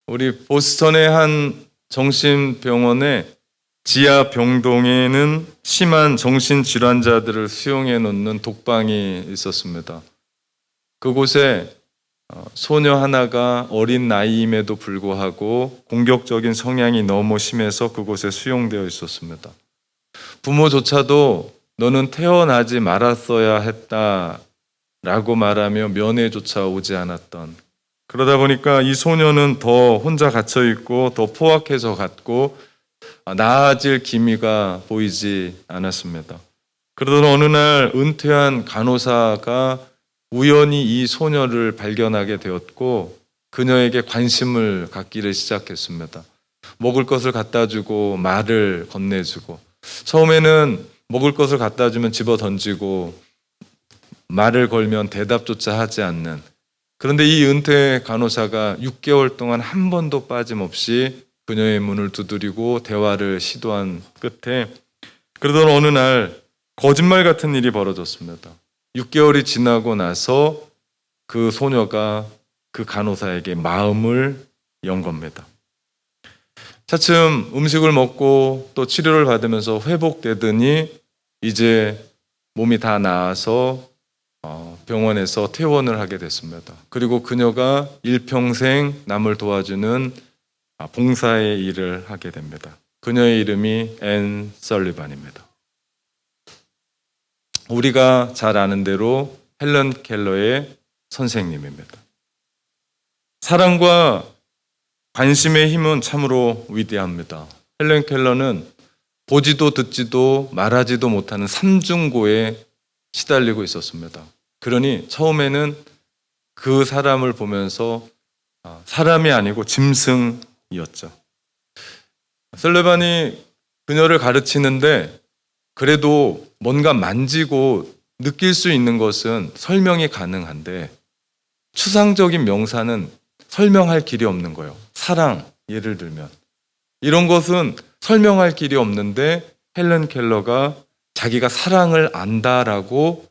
우리 보스턴의 한 정신병원의 지하 병동에는 심한 정신질환자들을 수용해 놓는 독방이 있었습니다. 그곳에 소녀 하나가 어린 나이임에도 불구하고 공격적인 성향이 너무 심해서 그곳에 수용되어 있었습니다. 부모조차도 너는 태어나지 말았어야 했다라고 말하며 면회조차 오지 않았던, 그러다 보니까 이 소녀는 더 혼자 갇혀 있고 더 포악해져 갔고 나아질 기미가 보이지 않았습니다. 그러던 어느 날 은퇴한 간호사가 우연히 이 소녀를 발견하게 되었고 그녀에게 관심을 갖기를 시작했습니다. 먹을 것을 갖다 주고 말을 건네주고, 처음에는 먹을 것을 갖다 주면 집어 던지고 말을 걸면 대답조차 하지 않는, 그런데 이 은퇴 간호사가 6개월 동안 한 번도 빠짐없이 그녀의 문을 두드리고 대화를 시도한 끝에, 그러던 어느 날 거짓말 같은 일이 벌어졌습니다. 6개월이 지나고 나서 그 소녀가 그 간호사에게 마음을 연 겁니다. 차츰 음식을 먹고 또 치료를 받으면서 회복되더니 이제 몸이 다 나아서 병원에서 퇴원을 하게 됐습니다. 그리고 그녀가 일평생 남을 도와주는 봉사의 일을 하게 됩니다. 그녀의 이름이 앤 설리반입니다. 우리가 잘 아는 대로 헬런 켈러의 선생님입니다. 사랑과 관심의 힘은 참으로 위대합니다. 헬런 켈러는 보지도 듣지도 말하지도 못하는 삼중고에 시달리고 있었습니다. 그러니 처음에는 그 사람을 보면서 사람이 아니고 짐승이었죠. 설리반이 그녀를 가르치는데 그래도 뭔가 만지고 느낄 수 있는 것은 설명이 가능한데 추상적인 명사는 설명할 길이 없는 거예요. 사랑, 예를 들면. 이런 것은 설명할 길이 없는데 헬런 켈러가 자기가 사랑을 안다라고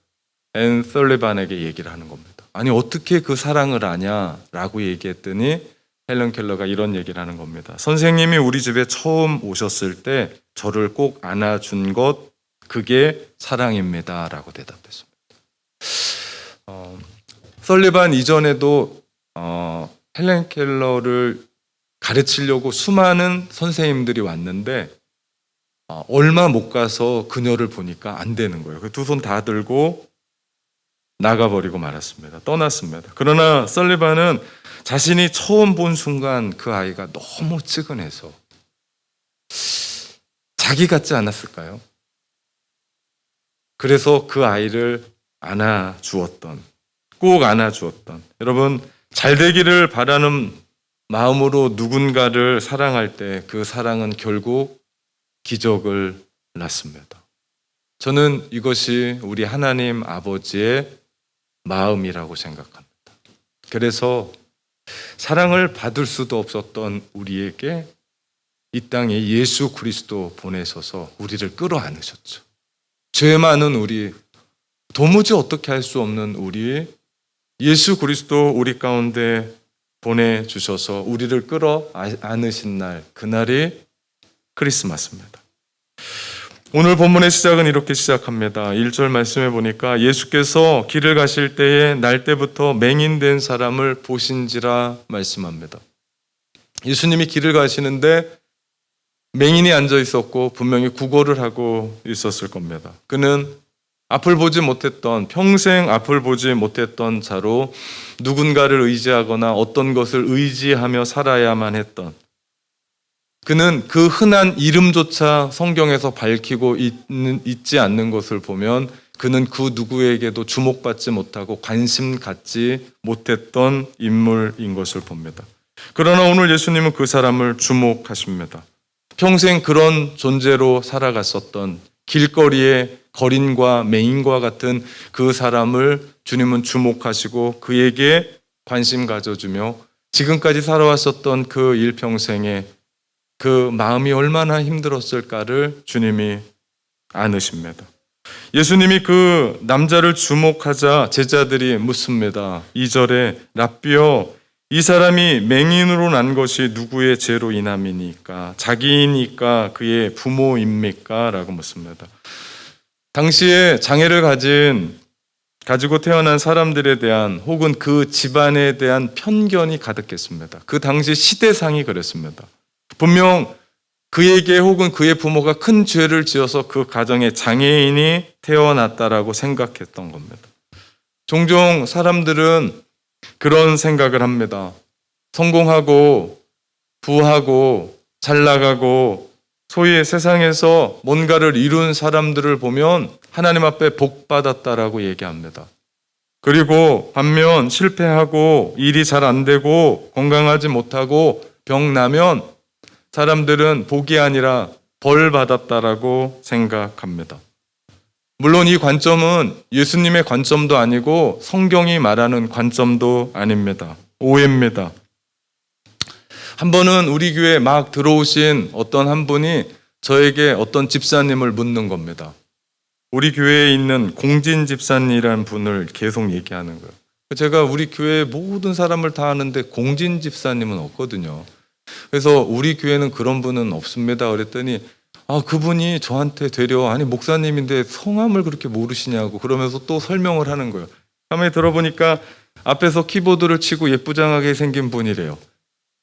앤 설리반에게 얘기를 하는 겁니다. 아니 어떻게 그 사랑을 아냐라고 얘기했더니 헬런 켈러가 이런 얘기를 하는 겁니다. 선생님이 우리 집에 처음 오셨을 때 저를 꼭 안아준 것, 그게 사랑입니다 라고 대답했습니다. 설리반 이전에도 헬런 켈러를 가르치려고 수많은 선생님들이 왔는데 얼마 못 가서 그녀를 보니까 안 되는 거예요. 두 손 다 들고 나가버리고 말았습니다. 떠났습니다. 그러나 설리반은 자신이 처음 본 순간 그 아이가 너무 측은해서 자기 같지 않았을까요? 그래서 그 아이를 안아주었던, 꼭 안아주었던, 여러분 잘 되기를 바라는 마음으로 누군가를 사랑할 때 그 사랑은 결국 기적을 낳습니다. 저는 이것이 우리 하나님 아버지의 마음이라고 생각합니다. 그래서 사랑을 받을 수도 없었던 우리에게 이 땅에 예수 그리스도 보내셔서 우리를 끌어안으셨죠. 죄 많은 우리, 도무지 어떻게 할 수 없는 우리, 예수 그리스도 우리 가운데 보내주셔서 우리를 끌어안으신 날, 그날이 크리스마스입니다. 오늘 본문의 시작은 이렇게 시작합니다. 1절 말씀해 보니까 예수께서 길을 가실 때에 날 때부터 맹인된 사람을 보신지라 말씀합니다. 예수님이 길을 가시는데 맹인이 앉아 있었고 분명히 구걸을 하고 있었을 겁니다. 그는 앞을 보지 못했던, 평생 앞을 보지 못했던 자로 누군가를 의지하거나 어떤 것을 의지하며 살아야만 했던, 그는 그 흔한 이름조차 성경에서 밝히고 있지 않는 것을 보면 그는 그 누구에게도 주목받지 못하고 관심 갖지 못했던 인물인 것을 봅니다. 그러나 오늘 예수님은 그 사람을 주목하십니다. 평생 그런 존재로 살아갔었던 길거리의 거린과 맹인과 같은 그 사람을 주님은 주목하시고 그에게 관심 가져주며 지금까지 살아왔었던 그 일평생에 그 마음이 얼마나 힘들었을까를 주님이 아느십니다. 예수님이 그 남자를 주목하자 제자들이 묻습니다. 2절에 라삐여, 이 사람이 맹인으로 난 것이 누구의 죄로 인함이니까? 자기이니까 그의 부모입니까? 라고 묻습니다. 당시에 장애를 가지고 태어난 사람들에 대한 혹은 그 집안에 대한 편견이 가득했습니다. 그 당시 시대상이 그랬습니다. 분명 그에게 혹은 그의 부모가 큰 죄를 지어서 그 가정에 장애인이 태어났다라고 생각했던 겁니다. 종종 사람들은 그런 생각을 합니다. 성공하고 부하고 잘 나가고 소위 세상에서 뭔가를 이룬 사람들을 보면 하나님 앞에 복 받았다라고 얘기합니다. 그리고 반면 실패하고 일이 잘 안 되고 건강하지 못하고 병 나면 사람들은 복이 아니라 벌 받았다라고 생각합니다. 물론 이 관점은 예수님의 관점도 아니고 성경이 말하는 관점도 아닙니다. 오해입니다. 한 번은 우리 교회에 막 들어오신 어떤 한 분이 저에게 어떤 집사님을 묻는 겁니다. 우리 교회에 있는 공진 집사님이라는 분을 계속 얘기하는 거예요. 제가 우리 교회 모든 사람을 다 아는데 공진 집사님은 없거든요. 그래서 우리 교회는 그런 분은 없습니다. 그랬더니 그분이 저한테 되려 아니 목사님인데 성함을 그렇게 모르시냐고 그러면서 또 설명을 하는 거예요. 가만히 들어보니까 앞에서 키보드를 치고 예쁘장하게 생긴 분이래요.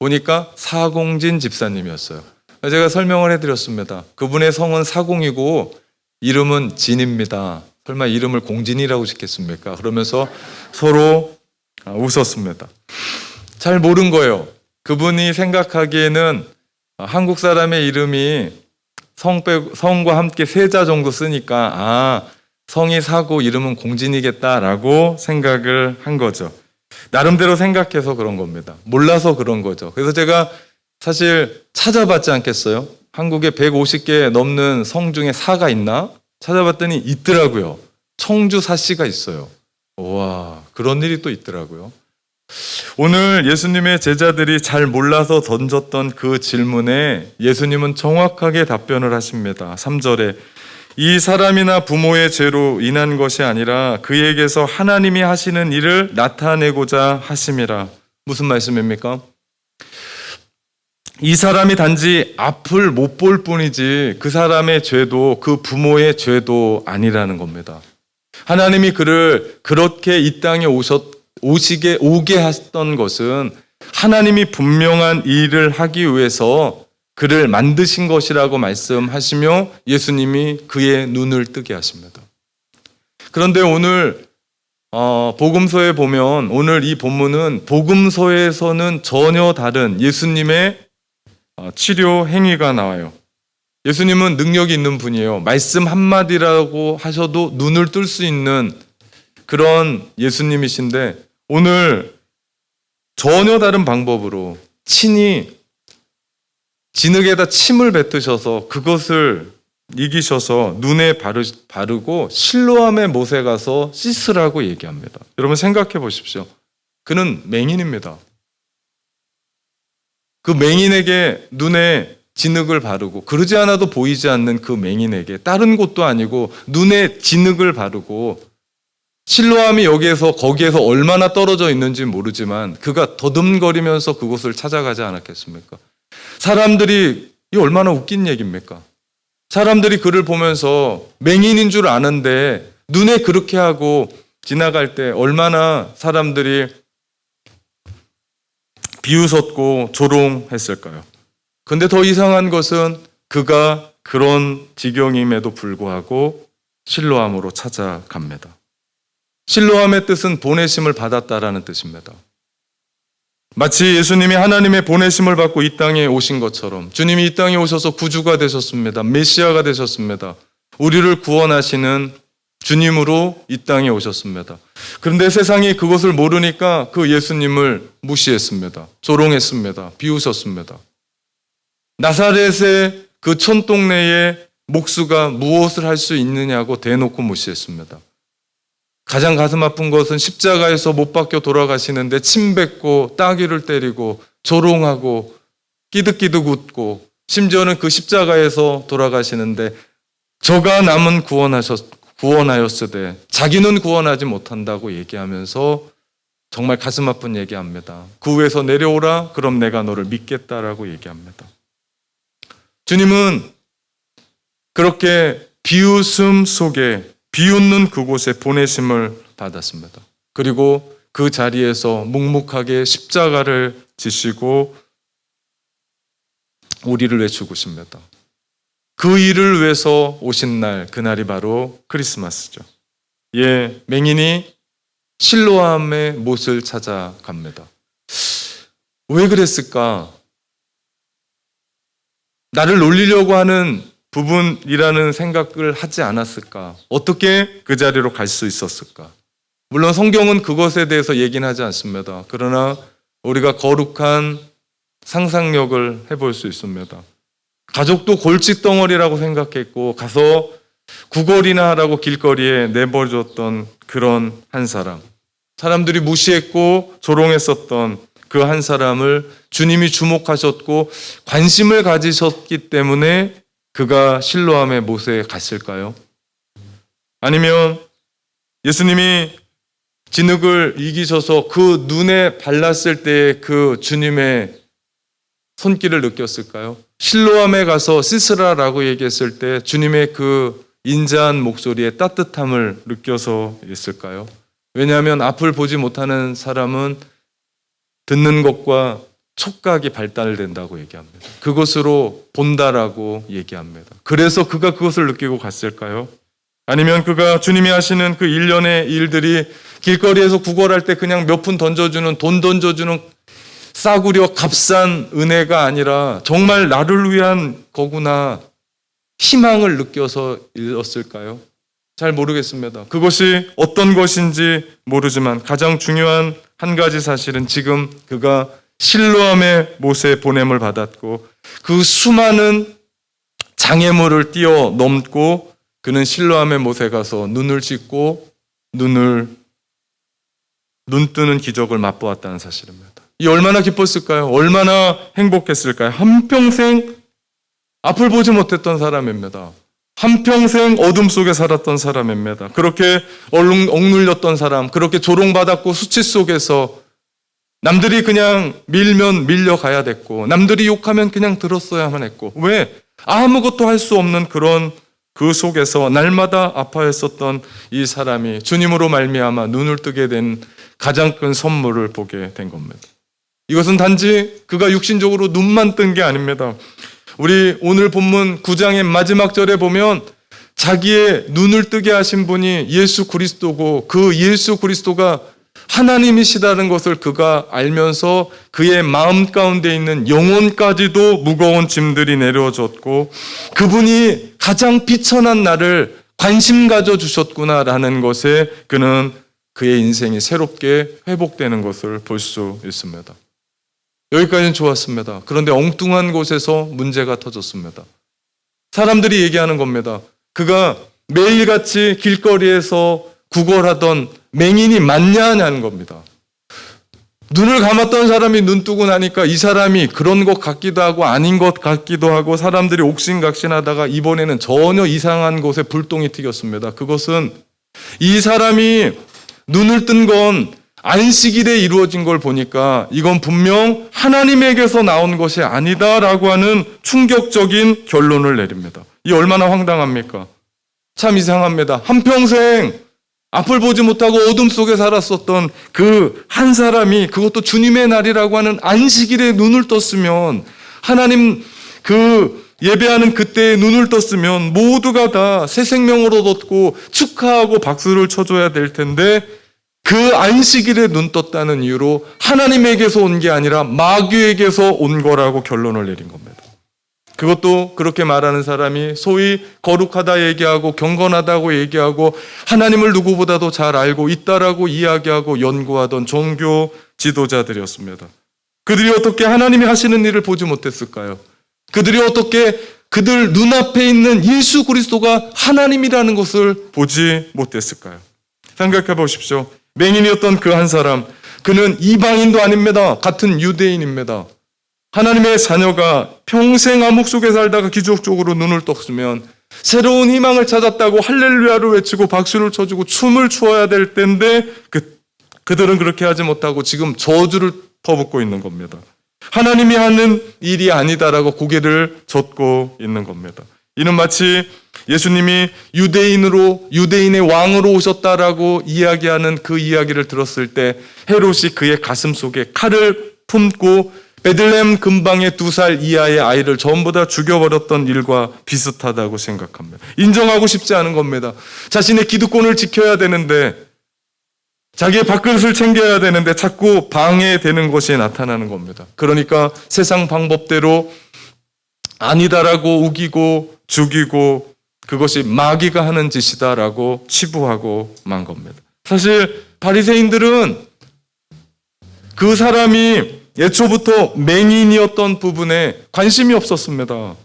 보니까 사공진 집사님이었어요. 제가 설명을 해드렸습니다. 그분의 성은 사공이고 이름은 진입니다. 설마 이름을 공진이라고 짓겠습니까? 그러면서 서로 웃었습니다. 잘 모른 거예요. 그분이 생각하기에는 한국 사람의 이름이 성과 함께 세자 정도 쓰니까 성이 사고 이름은 공진이겠다라고 생각을 한 거죠. 나름대로 생각해서 그런 겁니다. 몰라서 그런 거죠. 그래서 제가 사실 찾아봤지 않겠어요? 한국에 150개 넘는 성 중에 사가 있나? 찾아봤더니 있더라고요. 청주 사씨가 있어요. 와, 그런 일이 또 있더라고요. 오늘 예수님의 제자들이 잘 몰라서 던졌던 그 질문에 예수님은 정확하게 답변을 하십니다. 3절에 이 사람이나 부모의 죄로 인한 것이 아니라 그에게서 하나님이 하시는 일을 나타내고자 하심이라. 무슨 말씀입니까? 이 사람이 단지 앞을 못 볼 뿐이지 그 사람의 죄도 그 부모의 죄도 아니라는 겁니다. 하나님이 그를 그렇게 이 땅에 오게 하셨던 것은 하나님이 분명한 일을 하기 위해서 그를 만드신 것이라고 말씀하시며 예수님이 그의 눈을 뜨게 하십니다. 그런데 오늘 복음서에 보면 오늘 이 본문은 복음서에서는 전혀 다른 예수님의 치료 행위가 나와요. 예수님은 능력이 있는 분이에요. 말씀 한마디라고 하셔도 눈을 뜰 수 있는 그런 예수님이신데 오늘 전혀 다른 방법으로 친히 진흙에다 침을 뱉으셔서 그것을 이기셔서 눈에 바르고 실로암의 못에 가서 씻으라고 얘기합니다. 여러분 생각해 보십시오. 그는 맹인입니다. 그 맹인에게 눈에 진흙을 바르고 그러지 않아도 보이지 않는 그 맹인에게 다른 곳도 아니고 눈에 진흙을 바르고 실로암이 거기에서 얼마나 떨어져 있는지 모르지만 그가 더듬거리면서 그곳을 찾아가지 않았겠습니까? 사람들이 이 얼마나 웃긴 얘기입니까? 사람들이 그를 보면서 맹인인 줄 아는데 눈에 그렇게 하고 지나갈 때 얼마나 사람들이 비웃었고 조롱했을까요? 근데 더 이상한 것은 그가 그런 지경임에도 불구하고 실로암으로 찾아갑니다. 실로암의 뜻은 보내심을 받았다라는 뜻입니다. 마치 예수님이 하나님의 보내심을 받고 이 땅에 오신 것처럼 주님이 이 땅에 오셔서 구주가 되셨습니다. 메시아가 되셨습니다. 우리를 구원하시는 주님으로 이 땅에 오셨습니다. 그런데 세상이 그것을 모르니까 그 예수님을 무시했습니다. 조롱했습니다. 비웃었습니다. 나사렛의 그 촌동네의 목수가 무엇을 할 수 있느냐고 대놓고 무시했습니다. 가장 가슴 아픈 것은 십자가에서 못 박혀 돌아가시는데 침 뱉고 따귀를 때리고 조롱하고 끼득끼득 웃고 심지어는 그 십자가에서 돌아가시는데 저가 남은 구원하였으되 자기는 구원하지 못한다고 얘기하면서 정말 가슴 아픈 얘기합니다. 그 위에서 내려오라. 그럼 내가 너를 믿겠다라고 얘기합니다. 주님은 그렇게 비웃음 속에 비웃는 그곳에 보내심을 받았습니다. 그리고 그 자리에서 묵묵하게 십자가를 지시고 우리를 위해 죽으십니다. 그 일을 위해서 오신 날, 그날이 바로 크리스마스죠. 예, 맹인이 실로암의 못을 찾아갑니다. 왜 그랬을까? 나를 놀리려고 하는 부분이라는 생각을 하지 않았을까? 어떻게 그 자리로 갈 수 있었을까? 물론 성경은 그것에 대해서 얘기는 하지 않습니다. 그러나 우리가 거룩한 상상력을 해볼 수 있습니다. 가족도 골칫덩어리라고 생각했고 가서 구걸이나 하라고 길거리에 내버려뒀던 그런 한 사람, 사람들이 무시했고 조롱했었던 그 한 사람을 주님이 주목하셨고 관심을 가지셨기 때문에 그가 실로암의 못에 갔을까요? 아니면 예수님이 진흙을 이기셔서 그 눈에 발랐을 때 그 주님의 손길을 느꼈을까요? 실로암에 가서 씻으라라고 얘기했을 때 주님의 그 인자한 목소리에 따뜻함을 느껴서 있을까요? 왜냐하면 앞을 보지 못하는 사람은 듣는 것과 촉각이 발달된다고 얘기합니다. 그것으로 본다라고 얘기합니다. 그래서 그가 그것을 느끼고 갔을까요? 아니면 그가 주님이 하시는 그 일련의 일들이 길거리에서 구걸할 때 그냥 몇 푼 던져주는, 돈 던져주는 싸구려 값싼 은혜가 아니라 정말 나를 위한 거구나 희망을 느껴서 일었을까요? 잘 모르겠습니다. 그것이 어떤 것인지 모르지만 가장 중요한 한 가지 사실은 지금 그가 실로암의 못에 보냄을 받았고 그 수많은 장애물을 뛰어넘고 그는 실로암의 못에 가서 눈을 씻고 눈 뜨는 기적을 맛보았다는 사실입니다. 이 얼마나 기뻤을까요? 얼마나 행복했을까요? 한평생 앞을 보지 못했던 사람입니다. 한평생 어둠 속에 살았던 사람입니다. 그렇게 억눌렸던 사람, 그렇게 조롱받았고 수치 속에서 남들이 그냥 밀면 밀려가야 됐고 남들이 욕하면 그냥 들었어야만 했고 왜? 아무것도 할 수 없는 그런 그 속에서 날마다 아파했었던 이 사람이 주님으로 말미암아 눈을 뜨게 된 가장 큰 선물을 보게 된 겁니다. 이것은 단지 그가 육신적으로 눈만 뜬 게 아닙니다. 우리 오늘 본문 9장의 마지막 절에 보면 자기의 눈을 뜨게 하신 분이 예수 그리스도고 그 예수 그리스도가 하나님이시다는 것을 그가 알면서 그의 마음 가운데 있는 영혼까지도 무거운 짐들이 내려졌고 그분이 가장 비천한 나를 관심 가져주셨구나라는 것에 그는 그의 인생이 새롭게 회복되는 것을 볼 수 있습니다. 여기까지는 좋았습니다. 그런데 엉뚱한 곳에서 문제가 터졌습니다. 사람들이 얘기하는 겁니다. 그가 매일같이 길거리에서 구걸하던 맹인이 맞냐는 겁니다. 눈을 감았던 사람이 눈 뜨고 나니까 이 사람이 그런 것 같기도 하고 아닌 것 같기도 하고 사람들이 옥신각신하다가 이번에는 전혀 이상한 곳에 불똥이 튀겼습니다. 그것은 이 사람이 눈을 뜬 건 안식일에 이루어진 걸 보니까 이건 분명 하나님에게서 나온 것이 아니다라고 하는 충격적인 결론을 내립니다. 이 얼마나 황당합니까? 참 이상합니다. 한평생 앞을 보지 못하고 어둠 속에 살았었던 그 한 사람이 그것도 주님의 날이라고 하는 안식일에 눈을 떴으면 하나님 그 예배하는 그때에 눈을 떴으면 모두가 다 새 생명을 얻었고 축하하고 박수를 쳐줘야 될 텐데 그 안식일에 눈 떴다는 이유로 하나님에게서 온 게 아니라 마귀에게서 온 거라고 결론을 내린 겁니다. 그것도 그렇게 말하는 사람이 소위 거룩하다 얘기하고 경건하다고 얘기하고 하나님을 누구보다도 잘 알고 있다라고 이야기하고 연구하던 종교 지도자들이었습니다. 그들이 어떻게 하나님이 하시는 일을 보지 못했을까요? 그들이 어떻게 그들 눈앞에 있는 예수 그리스도가 하나님이라는 것을 보지 못했을까요? 생각해 보십시오. 맹인이었던 그 한 사람, 그는 이방인도 아닙니다. 같은 유대인입니다. 하나님의 자녀가 평생 암흑 속에 살다가 기적적으로 눈을 떴으면 새로운 희망을 찾았다고 할렐루야를 외치고 박수를 쳐주고 춤을 추어야 될 텐데 그 그들은 그렇게 하지 못하고 지금 저주를 퍼붓고 있는 겁니다. 하나님이 하는 일이 아니다라고 고개를 젓고 있는 겁니다. 이는 마치 예수님이 유대인의 왕으로 오셨다라고 이야기하는 그 이야기를 들었을 때 헤롯이 그의 가슴 속에 칼을 품고 베들레헴 근방의 2살 이하의 아이를 전부 다 죽여버렸던 일과 비슷하다고 생각합니다. 인정하고 싶지 않은 겁니다. 자신의 기득권을 지켜야 되는데, 자기의 밥그릇을 챙겨야 되는데 자꾸 방해되는 것이 나타나는 겁니다. 그러니까 세상 방법대로 아니다라고 우기고 죽이고 그것이 마귀가 하는 짓이다라고 치부하고 만 겁니다. 사실 바리새인들은 그 사람이 애초부터 맹인이었던 부분에 관심이 없었습니다.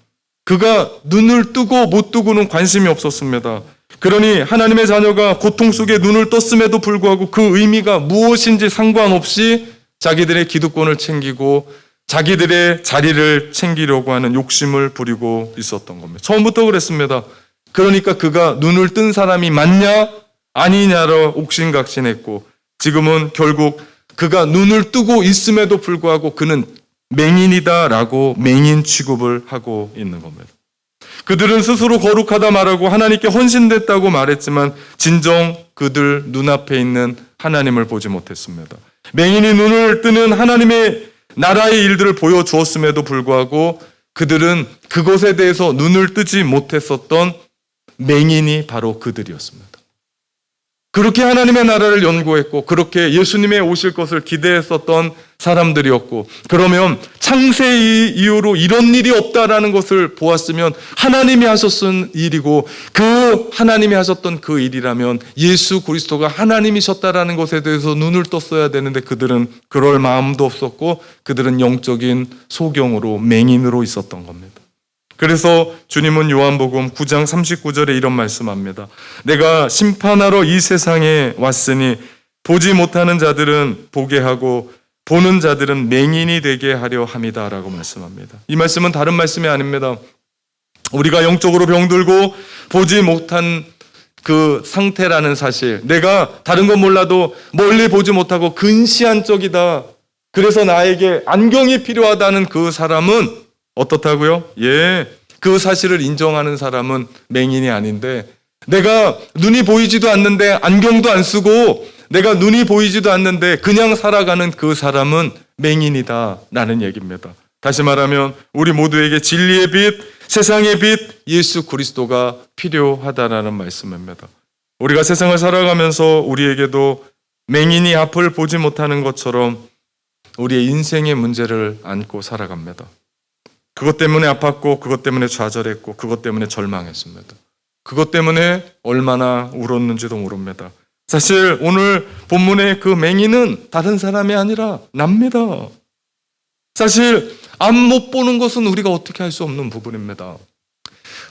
그가 눈을 뜨고 못 뜨고는 관심이 없었습니다. 그러니 하나님의 자녀가 고통 속에 눈을 떴음에도 불구하고 그 의미가 무엇인지 상관없이 자기들의 기득권을 챙기고 자기들의 자리를 챙기려고 하는 욕심을 부리고 있었던 겁니다. 처음부터 그랬습니다. 그러니까 그가 눈을 뜬 사람이 맞냐 아니냐로 옥신각신했고, 지금은 결국 그가 눈을 뜨고 있음에도 불구하고 그는 맹인이다라고 맹인 취급을 하고 있는 겁니다. 그들은 스스로 거룩하다 말하고 하나님께 헌신됐다고 말했지만 진정 그들 눈앞에 있는 하나님을 보지 못했습니다. 맹인이 눈을 뜨는 하나님의 나라의 일들을 보여주었음에도 불구하고 그들은 그것에 대해서 눈을 뜨지 못했었던 맹인이 바로 그들이었습니다. 그렇게 하나님의 나라를 연구했고 그렇게 예수님의 오실 것을 기대했었던 사람들이었고, 그러면 창세 이후로 이런 일이 없다라는 것을 보았으면 하나님이 하셨던 일이고, 그 하나님이 하셨던 그 일이라면 예수 그리스도가 하나님이셨다라는 것에 대해서 눈을 떴어야 되는데 그들은 그럴 마음도 없었고 그들은 영적인 소경으로 맹인으로 있었던 겁니다. 그래서 주님은 요한복음 9장 39절에 이런 말씀합니다. 내가 심판하러 이 세상에 왔으니 보지 못하는 자들은 보게 하고 보는 자들은 맹인이 되게 하려 함이다 라고 말씀합니다. 이 말씀은 다른 말씀이 아닙니다. 우리가 영적으로 병들고 보지 못한 그 상태라는 사실, 내가 다른 건 몰라도 멀리 보지 못하고 근시한 쪽이다, 그래서 나에게 안경이 필요하다는 그 사람은 어떻다고요? 그 사실을 인정하는 사람은 맹인이 아닌데, 내가 눈이 보이지도 않는데 안경도 안 쓰고 내가 눈이 보이지도 않는데 그냥 살아가는 그 사람은 맹인이다 라는 얘기입니다. 다시 말하면 우리 모두에게 진리의 빛, 세상의 빛, 예수 그리스도가 필요하다라는 말씀입니다. 우리가 세상을 살아가면서 우리에게도 맹인이 앞을 보지 못하는 것처럼 우리의 인생의 문제를 안고 살아갑니다. 그것 때문에 아팠고 그것 때문에 좌절했고 그것 때문에 절망했습니다. 그것 때문에 얼마나 울었는지도 모릅니다. 사실 오늘 본문의 그 맹인은 다른 사람이 아니라 납니다. 사실 앞 못 보는 것은 우리가 어떻게 할 수 없는 부분입니다.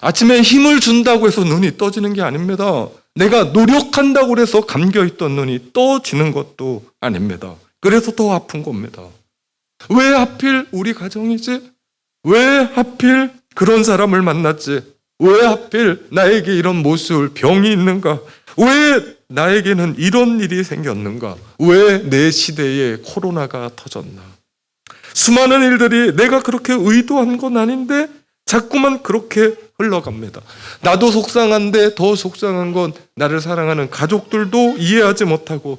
아침에 힘을 준다고 해서 눈이 떠지는 게 아닙니다. 내가 노력한다고 해서 감겨있던 눈이 떠지는 것도 아닙니다. 그래서 더 아픈 겁니다. 왜 하필 우리 가정이지? 왜 하필 그런 사람을 만났지? 왜 하필 나에게 이런 모술, 병이 있는가? 왜 나에게는 이런 일이 생겼는가? 왜 내 시대에 코로나가 터졌나? 수많은 일들이 내가 그렇게 의도한 건 아닌데 자꾸만 그렇게 흘러갑니다. 나도 속상한데 더 속상한 건 나를 사랑하는 가족들도 이해하지 못하고,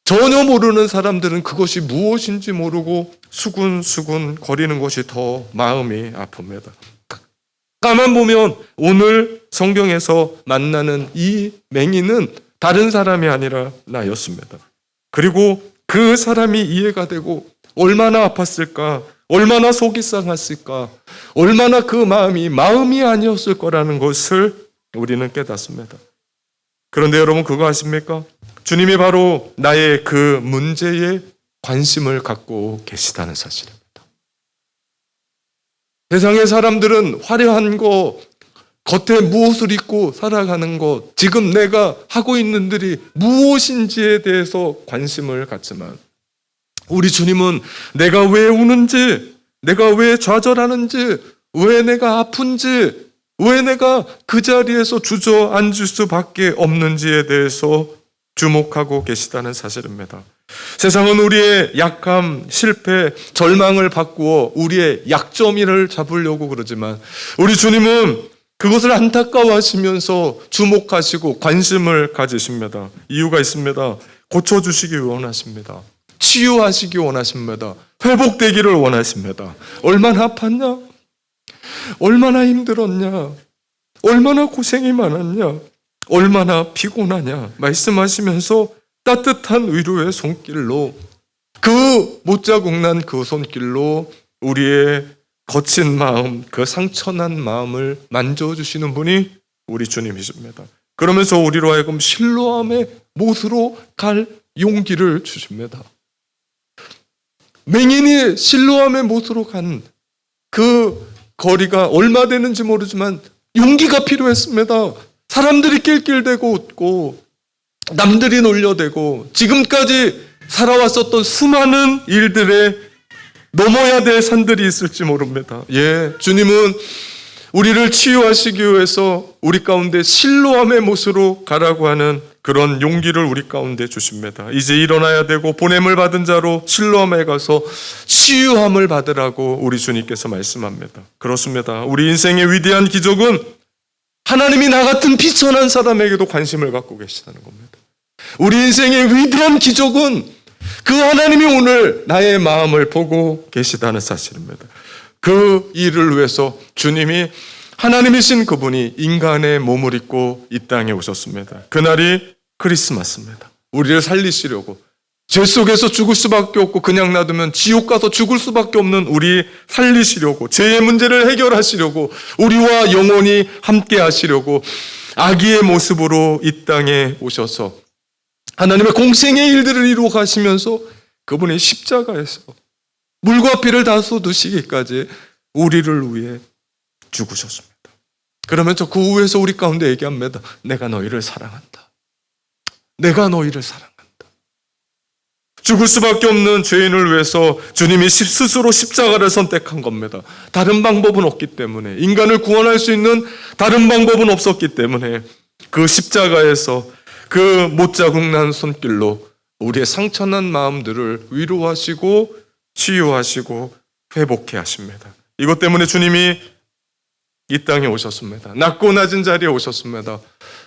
전혀 모르는 사람들은 그것이 무엇인지 모르고 수군수군 거리는 것이 더 마음이 아픕니다. 가만 보면 오늘 성경에서 만나는 이 맹인은 다른 사람이 아니라 나였습니다. 그리고 그 사람이 이해가 되고 얼마나 아팠을까, 얼마나 속이 상했을까, 얼마나 그 마음이 아니었을 거라는 것을 우리는 깨닫습니다. 그런데 여러분 그거 아십니까? 주님이 바로 나의 그 문제에 관심을 갖고 계시다는 사실입니다. 세상의 사람들은 화려한 거, 겉에 무엇을 입고 살아가는 것, 지금 내가 하고 있는 일이 무엇인지에 대해서 관심을 갖지만, 우리 주님은 내가 왜 우는지, 내가 왜 좌절하는지, 왜 내가 아픈지, 왜 내가 그 자리에서 주저앉을 수밖에 없는지에 대해서 주목하고 계시다는 사실입니다. 세상은 우리의 약함, 실패, 절망을 바꾸어 우리의 약점을 잡으려고 그러지만 우리 주님은 그것을 안타까워하시면서 주목하시고 관심을 가지십니다. 이유가 있습니다. 고쳐주시기 원하십니다. 치유하시기 원하십니다. 회복되기를 원하십니다. 얼마나 아팠냐? 얼마나 힘들었냐? 얼마나 고생이 많았냐? 얼마나 피곤하냐? 말씀하시면서 따뜻한 위로의 손길로, 그 못자국 난 그 손길로 우리의 거친 마음, 그 상처난 마음을 만져주시는 분이 우리 주님이십니다. 그러면서 우리로 하여금 실로암의 못으로 갈 용기를 주십니다. 맹인이 실로암의 못으로 간 그 거리가 얼마 되는지 모르지만 용기가 필요했습니다. 사람들이 낄낄대고 웃고 남들이 놀려대고 지금까지 살아왔었던 수많은 일들에 넘어야 될 산들이 있을지 모릅니다. 주님은 우리를 치유하시기 위해서 우리 가운데 실로암의 못으로 가라고 하는 그런 용기를 우리 가운데 주십니다. 이제 일어나야 되고 보냄을 받은 자로 실로암에 가서 치유함을 받으라고 우리 주님께서 말씀합니다. 그렇습니다. 우리 인생의 위대한 기적은 하나님이 나 같은 비천한 사람에게도 관심을 갖고 계시다는 겁니다. 우리 인생의 위대한 기적은 그 하나님이 오늘 나의 마음을 보고 계시다는 사실입니다. 그 일을 위해서 주님이, 하나님이신 그분이 인간의 몸을 입고 이 땅에 오셨습니다. 그날이 크리스마스입니다. 우리를 살리시려고, 죄 속에서 죽을 수밖에 없고 그냥 놔두면 지옥 가서 죽을 수밖에 없는 우리 살리시려고, 죄의 문제를 해결하시려고, 우리와 영원히 함께 하시려고 아기의 모습으로 이 땅에 오셔서 하나님의 공생의 일들을 이루어 가시면서 그분의 십자가에서 물과 피를 다 쏟으시기까지 우리를 위해 죽으셨습니다. 그러면서 그 후에서 우리 가운데 얘기합니다. 내가 너희를 사랑한다. 내가 너희를 사랑한다. 죽을 수밖에 없는 죄인을 위해서 주님이 스스로 십자가를 선택한 겁니다. 다른 방법은 없기 때문에, 인간을 구원할 수 있는 다른 방법은 없었기 때문에 그 십자가에서 그 못자국 난 손길로 우리의 상처난 마음들을 위로하시고 치유하시고 회복해 하십니다. 이것 때문에 주님이 이 땅에 오셨습니다. 낮고 낮은 자리에 오셨습니다.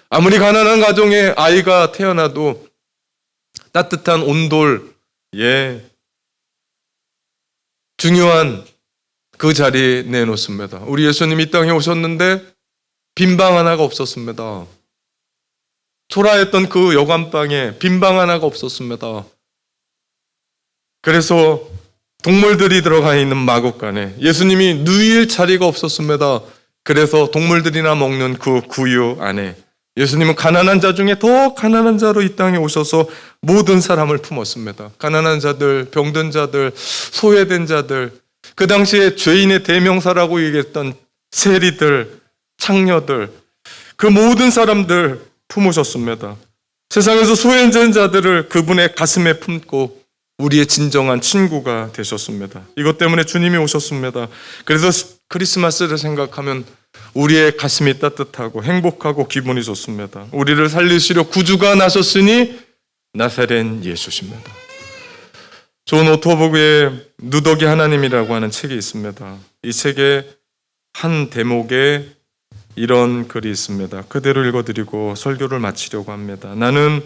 아무리 가난한 가정에 아이가 태어나도 따뜻한 온돌, 중요한 그 자리에 내놓습니다. 우리 예수님이 이 땅에 오셨는데 빈 방 하나가 없었습니다. 초라했던 그 여관방에 빈 방 하나가 없었습니다. 그래서 동물들이 들어가 있는 마구간에 예수님이 누일 자리가 없었습니다. 그래서 동물들이나 먹는 그 구유 안에 예수님은 가난한 자 중에 더 가난한 자로 이 땅에 오셔서 모든 사람을 품었습니다. 가난한 자들, 병든 자들, 소외된 자들, 그 당시에 죄인의 대명사라고 얘기했던 세리들, 창녀들, 그 모든 사람들 품으셨습니다. 세상에서 소외된 자들을 그분의 가슴에 품고 우리의 진정한 친구가 되셨습니다. 이것 때문에 주님이 오셨습니다. 그래서 크리스마스를 생각하면 우리의 가슴이 따뜻하고 행복하고 기분이 좋습니다. 우리를 살리시려 구주가 나셨으니 나사렛 예수십니다. 존 오토버그의 누더기 하나님이라고 하는 책이 있습니다. 이 책의 한 대목에 이런 글이 있습니다. 그대로 읽어드리고 설교를 마치려고 합니다. 나는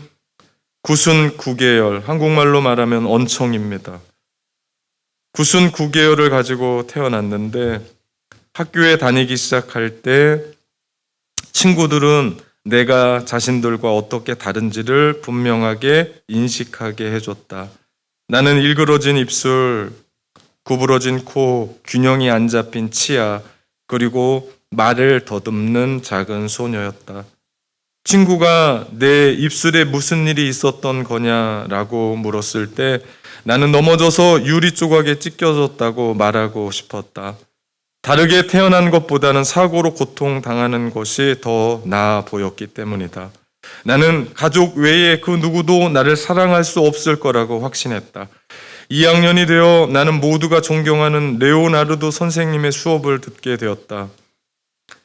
구순 9계열, 한국말로 말하면 언청입니다. 구순 9계열을 가지고 태어났는데 학교에 다니기 시작할 때 친구들은 내가 자신들과 어떻게 다른지를 분명하게 인식하게 해줬다. 나는 일그러진 입술, 구부러진 코, 균형이 안 잡힌 치아, 그리고 말을 더듬는 작은 소녀였다. 친구가 내 입술에 무슨 일이 있었던 거냐라고 물었을 때 나는 넘어져서 유리 조각에 찢겨졌다고 말하고 싶었다. 다르게 태어난 것보다는 사고로 고통당하는 것이 더 나아 보였기 때문이다. 나는 가족 외에 그 누구도 나를 사랑할 수 없을 거라고 확신했다. 2학년이 되어 나는 모두가 존경하는 레오나르도 선생님의 수업을 듣게 되었다.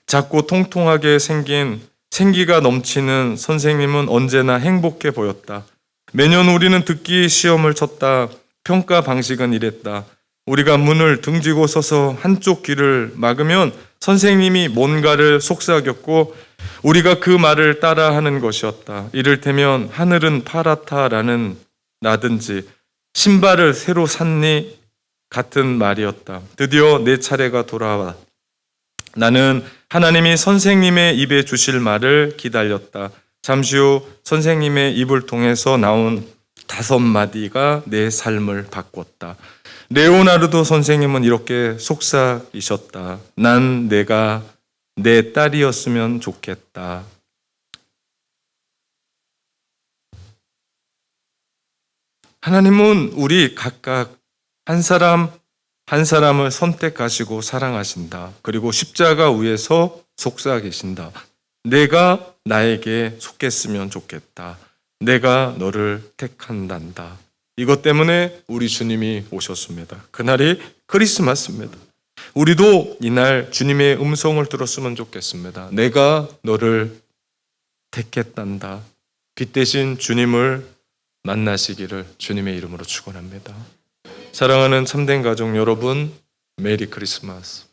작고 통통하게 생긴 생기가 넘치는 선생님은 언제나 행복해 보였다. 매년 우리는 듣기 시험을 쳤다. 평가 방식은 이랬다. 우리가 문을 등지고 서서 한쪽 귀를 막으면 선생님이 뭔가를 속삭였고 우리가 그 말을 따라하는 것이었다. 이를테면 하늘은 파랗다라는 라든지 신발을 새로 샀니? 같은 말이었다. 드디어 내 차례가 돌아와. 나는 하나님이 선생님의 입에 주실 말을 기다렸다. 잠시 후 선생님의 입을 통해서 나온 5마디가 내 삶을 바꿨다. 레오나르도 선생님은 이렇게 속삭이셨다. 난 내가 내 딸이었으면 좋겠다. 하나님은 우리 각각 한 사람 한 사람을 선택하시고 사랑하신다. 그리고 십자가 위에서 속삭이신다. 내가 나에게 속했으면 좋겠다. 내가 너를 택한단다. 이것 때문에 우리 주님이 오셨습니다. 그날이 크리스마스입니다. 우리도 이날 주님의 음성을 들었으면 좋겠습니다. 내가 너를 택했단다. 빛 대신 주님을 만나시기를 주님의 이름으로 축원합니다. 사랑하는 참된 가족 여러분, 메리 크리스마스.